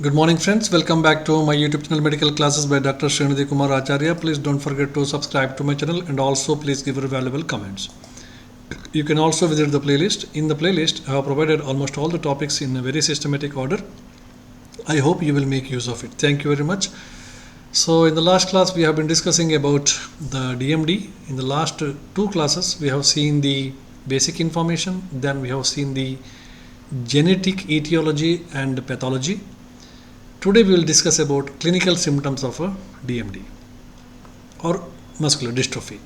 Good morning friends, welcome back to my YouTube channel Medical Classes by Dr. Srinidhi Kumar Acharya. Please don't forget to subscribe to my channel and also please give your valuable comments. You can also visit the playlist. In the playlist, I have provided almost all the topics in a very systematic order. I hope you will make use of it. Thank you very much. So in the last class we have been discussing about the DMD. In the last two classes we have seen the basic information, then we have seen the genetic etiology and pathology. Today we will discuss about clinical symptoms of a DMD or muscular dystrophy.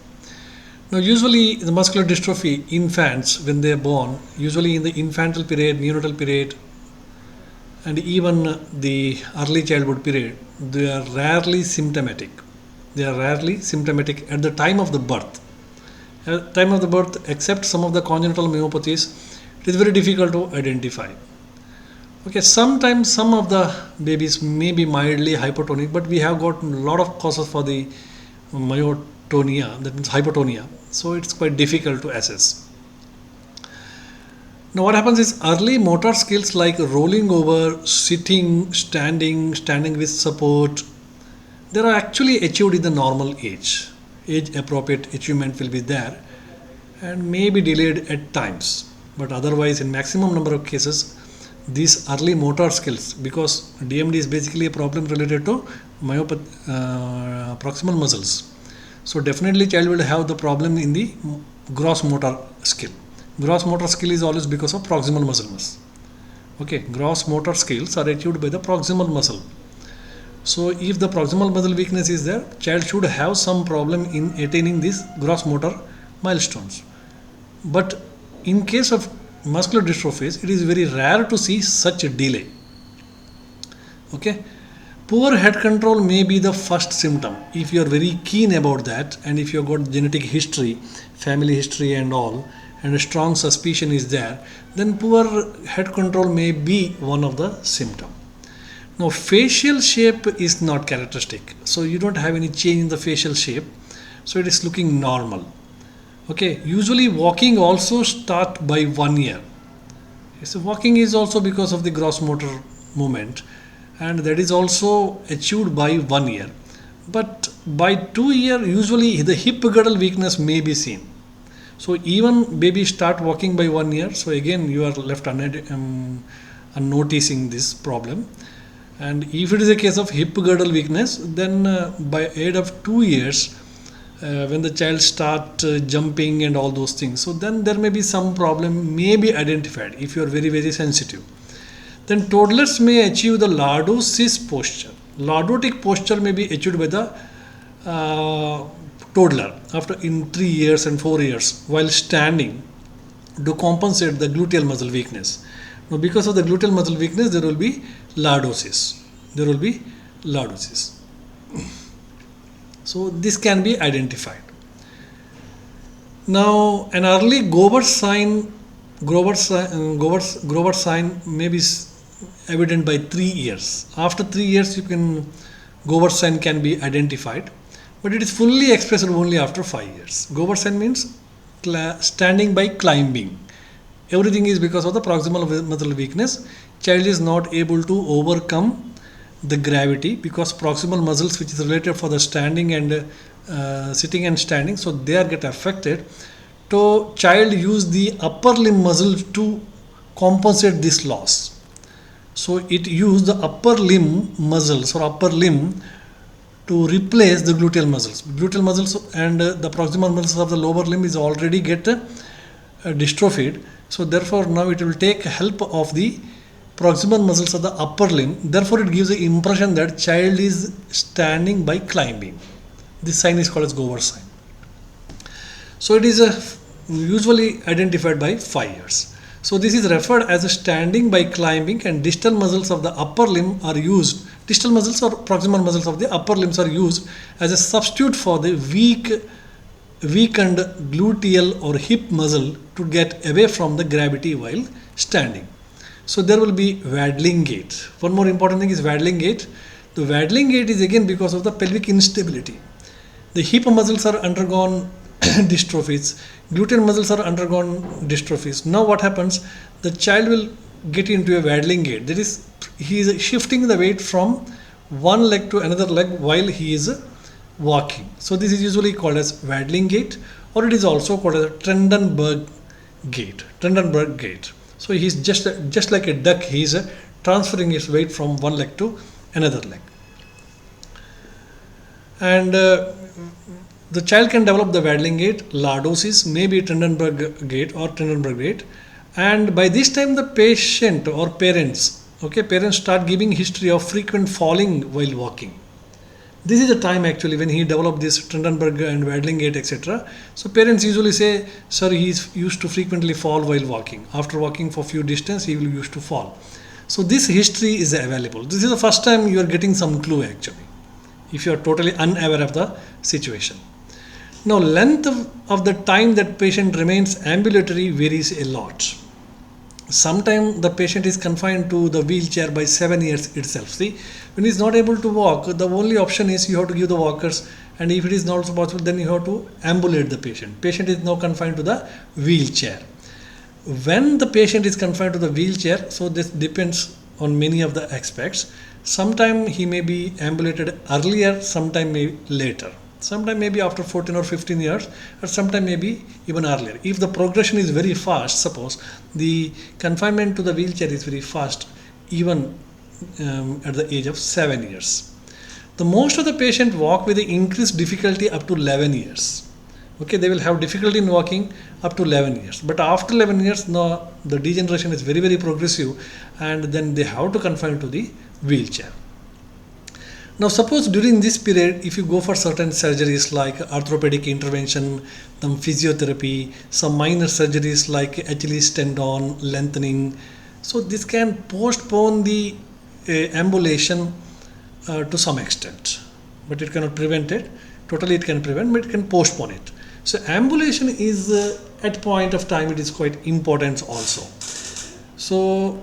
Now usually the muscular dystrophy infants when they are born, usually in the infantile period, neonatal period and even the early childhood period, they are rarely symptomatic. They are rarely symptomatic at the time of the birth. At the time of the birth, except some of the congenital myopathies, it is very difficult to identify. Okay, sometimes some of the babies may be mildly hypotonic, but we have got a lot of causes for the myotonia, that means hypotonia. So it's quite difficult to assess. Now what happens is early motor skills like rolling over, sitting, standing with support, they are actually achieved in the normal age. Age appropriate achievement will be there and may be delayed at times, but otherwise in maximum number of cases these early motor skills, because DMD is basically a problem related to proximal muscles. So definitely child will have the problem in the gross motor skill. Gross motor skill is always because of proximal muscle mass. Okay, gross motor skills are achieved by the proximal muscle. So if the proximal muscle weakness is there, child should have some problem in attaining these gross motor milestones. But in case of muscular dystrophies, it is very rare to see such a delay. Okay, poor head control may be the first symptom. If you are very keen about that and if you have got genetic history, family history and all, and a strong suspicion is there, then poor head control may be one of the symptom. Now facial shape is not characteristic, so you don't have any change in the facial shape, so it is looking normal. Okay, usually walking also start by 1 year. So walking is also because of the gross motor movement and that is also achieved by 1 year. But by 2 years usually the hip girdle weakness may be seen. So even baby start walking by 1 year, so again you are left unnoticing this problem. And if it is a case of hip girdle weakness, then by age of 2 years, when the child start jumping and all those things, so then there may be some problem may be identified if you are very sensitive. Then toddlers may achieve the lordosis posture. Lordotic posture may be achieved by the toddler after in 3 years and 4 years while standing to compensate the gluteal muscle weakness. Now because of the gluteal muscle weakness there will be lordosis. So this can be identified. Now an early Grover sign may be evident by 3 years. After 3 years Grover sign can be identified, but it is fully expressed only after 5 years. Grover sign means standing by climbing. Everything is because of the proximal muscle weakness. Child is not able to overcome the gravity because proximal muscles which is related for the standing and sitting and standing, so they are get affected. So child use the upper limb muscle to compensate this loss. So it use the upper limb muscles or upper limb to replace the gluteal muscles. Gluteal muscles and the proximal muscles of the lower limb is already get dystrophied. So therefore now it will take help of the proximal muscles of the upper limb. Therefore it gives the impression that child is standing by climbing. This sign is called as Grover sign. So it is usually identified by 5 years. So this is referred as a standing by climbing, and distal muscles of the upper limb are used. Distal muscles or proximal muscles of the upper limbs are used as a substitute for the weakened gluteal or hip muscle to get away from the gravity while standing. So there will be waddling gait. One more important thing is waddling gait. The waddling gait is again because of the pelvic instability. The hip muscles are undergone dystrophies, gluteal muscles are undergone dystrophies. Now what happens? The child will get into a waddling gait. That is, he is shifting the weight from one leg to another leg while he is walking. So this is usually called as waddling gait, or it is also called as Trendelenburg gait. Trendelenburg gait. So he's just like a duck. He's transferring his weight from one leg to another leg. And the child can develop the waddling gait, lordosis, maybe Trendelenburg gait or Trendelenburg gait. And by this time, the patient or parents, parents start giving history of frequent falling while walking. This is the time actually when he developed this Trendelenburg and waddling gait, etc. So parents usually say, sir, he used to frequently fall while walking. After walking for few distance, he will used to fall. So this history is available. This is the first time you are getting some clue actually, if you are totally unaware of the situation. Now, length of the time that patient remains ambulatory varies a lot. Sometimes the patient is confined to the wheelchair by 7 years itself. See, when he is not able to walk, the only option is you have to give the walkers, and if it is not possible, then you have to ambulate the patient. Patient is now confined to the wheelchair. When the patient is confined to the wheelchair, so this depends on many of the aspects. Sometime he may be ambulated earlier, sometime maybe later. Sometime maybe after 14 or 15 years, or sometime maybe even earlier. If the progression is very fast, suppose the confinement to the wheelchair is very fast, even at the age of 7 years. The most of the patient walk with the increased difficulty up to 11 years. They will have difficulty in walking up to 11 years. But after 11 years, now the degeneration is very, very progressive, and then they have to confine to the wheelchair. Now suppose during this period, if you go for certain surgeries like orthopedic intervention, some physiotherapy, some minor surgeries like Achilles tendon lengthening, so this can postpone the ambulation to some extent, but it cannot prevent it. Totally it can prevent, but it can postpone it. So ambulation is at point of time, it is quite important also. So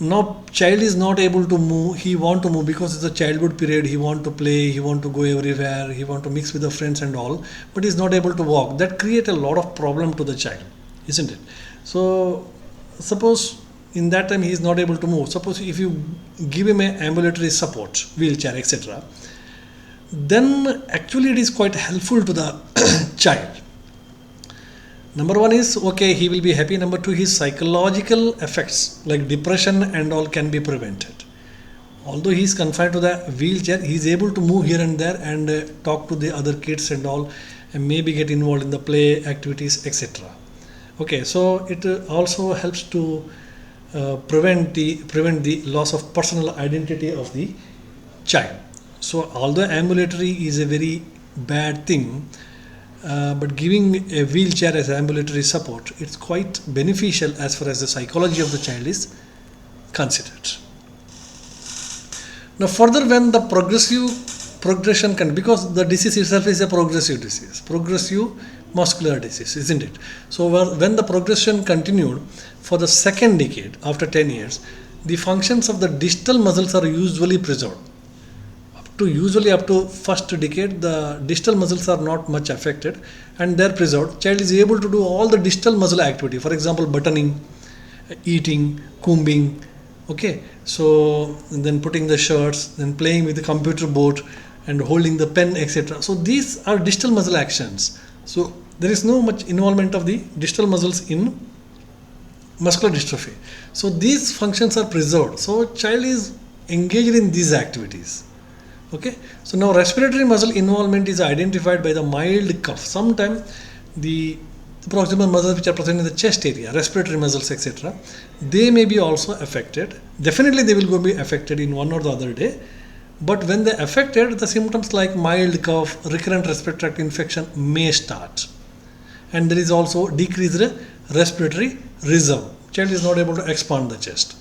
now child is not able to move, he want to move because it's a childhood period, he want to play, he want to go everywhere, he want to mix with the friends and all, but he's not able to walk. That create a lot of problem to the child, isn't it? So suppose in that time he is not able to move. Suppose if you give him an ambulatory support, wheelchair, etc., then actually it is quite helpful to the child. Number one is, he will be happy. Number two, his psychological effects like depression and all can be prevented. Although he is confined to the wheelchair, he is able to move here and there and talk to the other kids and all, and maybe get involved in the play activities, etc. So it also helps to prevent the loss of personal identity of the child. So although ambulatory is a very bad thing, but giving a wheelchair as ambulatory support, it's quite beneficial as far as the psychology of the child is considered. Now further, when the progression can, because the disease itself is a progressive disease, progressive muscular disease, isn't it? So when the progression continued for the second decade, after 10 years, the functions of the distal muscles are usually preserved. Usually up to first decade, the distal muscles are not much affected and they're preserved. Child is able to do all the distal muscle activity, for example buttoning, eating, combing, so then putting the shirts, then playing with the computer board and holding the pen, etc. So these are distal muscle actions. So there is no much involvement of the distal muscles in muscular dystrophy. So these functions are preserved. So child is engaged in these activities. So now respiratory muscle involvement is identified by the mild cough. Sometimes the proximal muscles which are present in the chest area, respiratory muscles, etc., they may be also affected. Definitely they will go be affected in one or the other day. But when they affected, the symptoms like mild cough, recurrent respiratory tract infection may start. And there is also decreased respiratory reserve. Child is not able to expand the chest.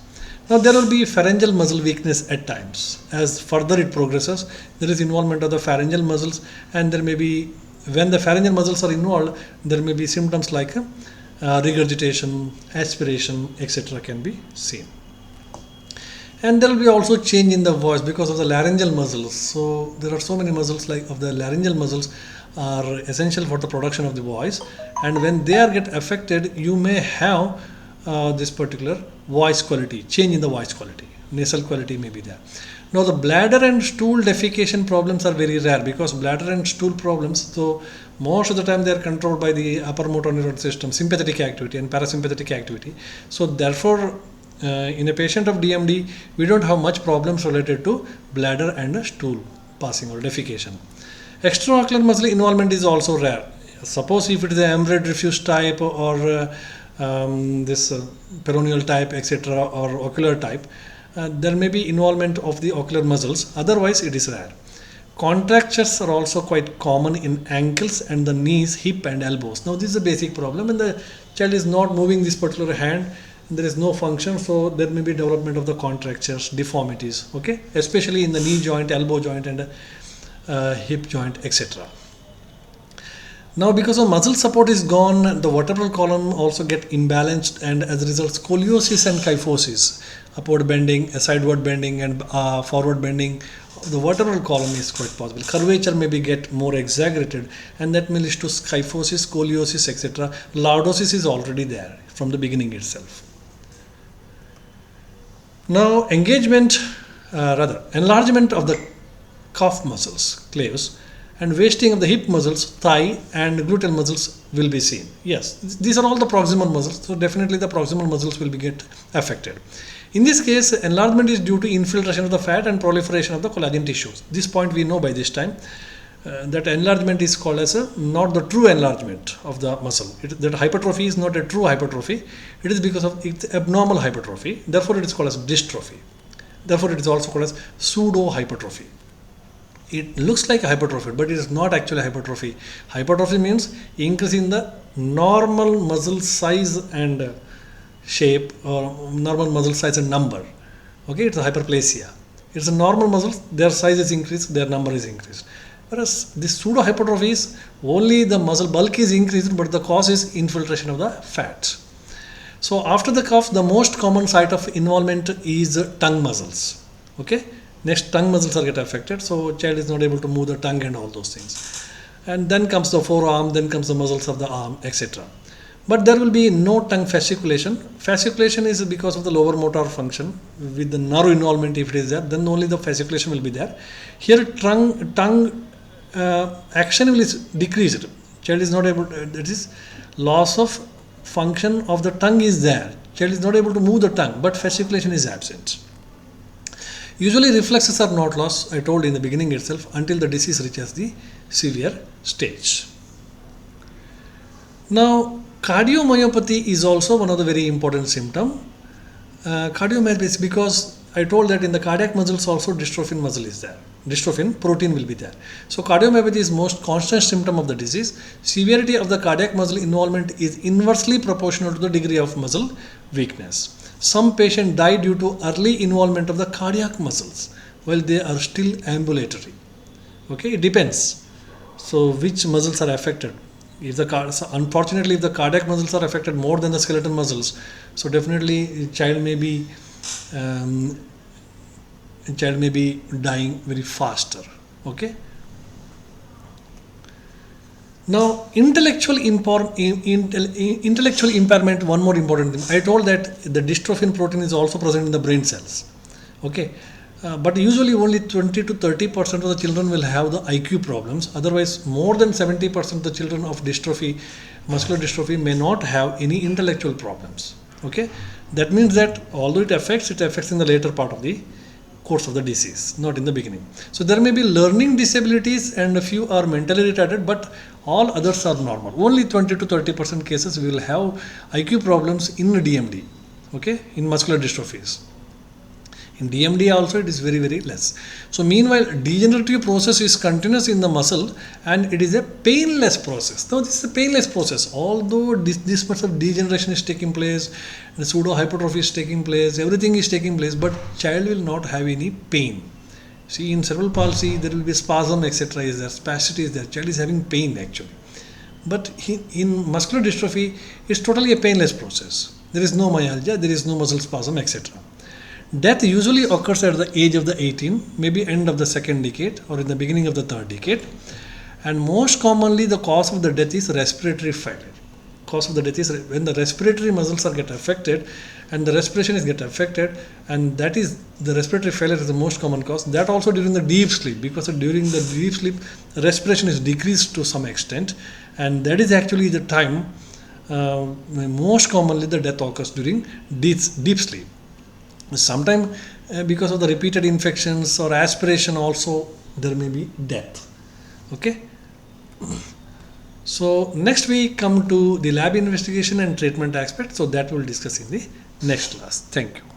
Now there will be pharyngeal muscle weakness at times. As further it progresses, there is involvement of the pharyngeal muscles, and there may be, when the pharyngeal muscles are involved, there may be symptoms like regurgitation, aspiration, etc. can be seen. And there will be also change in the voice because of the laryngeal muscles. So there are so many muscles like of the laryngeal muscles are essential for the production of the voice, and when they are get affected, you may have this particular voice quality, change in the voice quality, nasal quality may be there. Now the bladder and stool defecation problems are very rare, because bladder and stool problems, so most of the time they are controlled by the upper motor neuron system, sympathetic activity and parasympathetic activity. So therefore, in a patient of DMD, we don't have much problems related to bladder and stool passing or defecation. Extraocular muscle involvement is also rare. Suppose if it is an embryo diffuse type or this peroneal type, etc., or ocular type, there may be involvement of the ocular muscles. Otherwise, it is rare. Contractures are also quite common in ankles and the knees, hip and elbows. Now, this is a basic problem, and the child is not moving this particular hand. There is no function, so there may be development of the contractures, deformities, okay, especially in the knee joint, elbow joint, and hip joint, etc. Now, because of muscle support is gone, the vertebral column also get imbalanced, and as a result, scoliosis and kyphosis, upward bending, sideward bending, and forward bending, the vertebral column is quite possible. Curvature may be get more exaggerated, and that may lead to kyphosis, scoliosis, etc. Lordosis is already there from the beginning itself. Now, enlargement of the calf muscles, claves, and wasting of the hip muscles, thigh and gluteal muscles will be seen. Yes, these are all the proximal muscles, so definitely the proximal muscles will be get affected. In this case, enlargement is due to infiltration of the fat and proliferation of the collagen tissues. This point we know by this time. That enlargement is called as not the true enlargement of the muscle. That hypertrophy is not a true hypertrophy. It is because of its abnormal hypertrophy. Therefore, it is called as dystrophy. Therefore, it is also called as pseudo hypertrophy. It looks like a hypertrophy, but it is not actually hypertrophy. Hypertrophy means increase in the normal muscle size and shape, or normal muscle size and number. Okay, it's a hyperplasia. It's a normal muscles, their size is increased, their number is increased. Whereas this pseudo hypertrophy is only the muscle bulk is increased, but the cause is infiltration of the fat. So after the cuff, the most common site of involvement is tongue muscles. Okay. Next, tongue muscles are get affected, so child is not able to move the tongue and all those things. And then comes the forearm, then comes the muscles of the arm, etc. But there will be no tongue fasciculation. Fasciculation is because of the lower motor function with the nerve involvement. If it is there, then only the fasciculation will be there. Here, tongue action will is decreased. Child is not able to, that is loss of function of the tongue is there. Child is not able to move the tongue, but fasciculation is absent. Usually reflexes are not lost, I told in the beginning itself, until the disease reaches the severe stage. Now, cardiomyopathy is also one of the very important symptoms. Cardiomyopathy is because I told that in the cardiac muscles also dystrophin muscle is there. Dystrophin protein will be there. So cardiomyopathy is most constant symptom of the disease. Severity of the cardiac muscle involvement is inversely proportional to the degree of muscle weakness. Some patients die due to early involvement of the cardiac muscles while they are still ambulatory. Okay, it depends. So which muscles are affected? Unfortunately, if the cardiac muscles are affected more than the skeletal muscles, so definitely child may be dying very faster. Okay. Now, intellectual impairment, one more important thing. I told that the dystrophin protein is also present in the brain cells. Okay. But usually only 20 to 30% of the children will have the IQ problems. Otherwise, more than 70% of the children of dystrophy, muscular dystrophy, may not have any intellectual problems. Okay. That means that although it affects in the later part of the course of the disease, not in the beginning. So there may be learning disabilities and a few are mentally retarded, but all others are normal. Only 20 to 30% cases we will have IQ problems in DMD, okay, in muscular dystrophies. In DMD also it is very, very less. So meanwhile, degenerative process is continuous in the muscle and it is a painless process. Now this is a painless process. Although this much of degeneration is taking place, the pseudo hypertrophy is taking place, everything is taking place, but child will not have any pain. See, in cerebral palsy there will be spasm, etc. is there, spasticity is there, child is having pain actually. But in muscular dystrophy, it's totally a painless process. There is no myalgia, there is no muscle spasm, etc. Death usually occurs at the age of the 18, maybe end of the second decade or in the beginning of the third decade. And most commonly the cause of the death is respiratory failure. cause of the death is when the respiratory muscles are get affected, and the respiration is get affected, and that is the respiratory failure is the most common cause. That also during the deep sleep, because during the deep sleep respiration is decreased to some extent, and that is actually the time most commonly the death occurs during deep sleep. Sometimes because of the repeated infections or aspiration also there may be death. Okay. So next we come to the lab investigation and treatment aspect. So that we'll discuss in the next class. Thank you.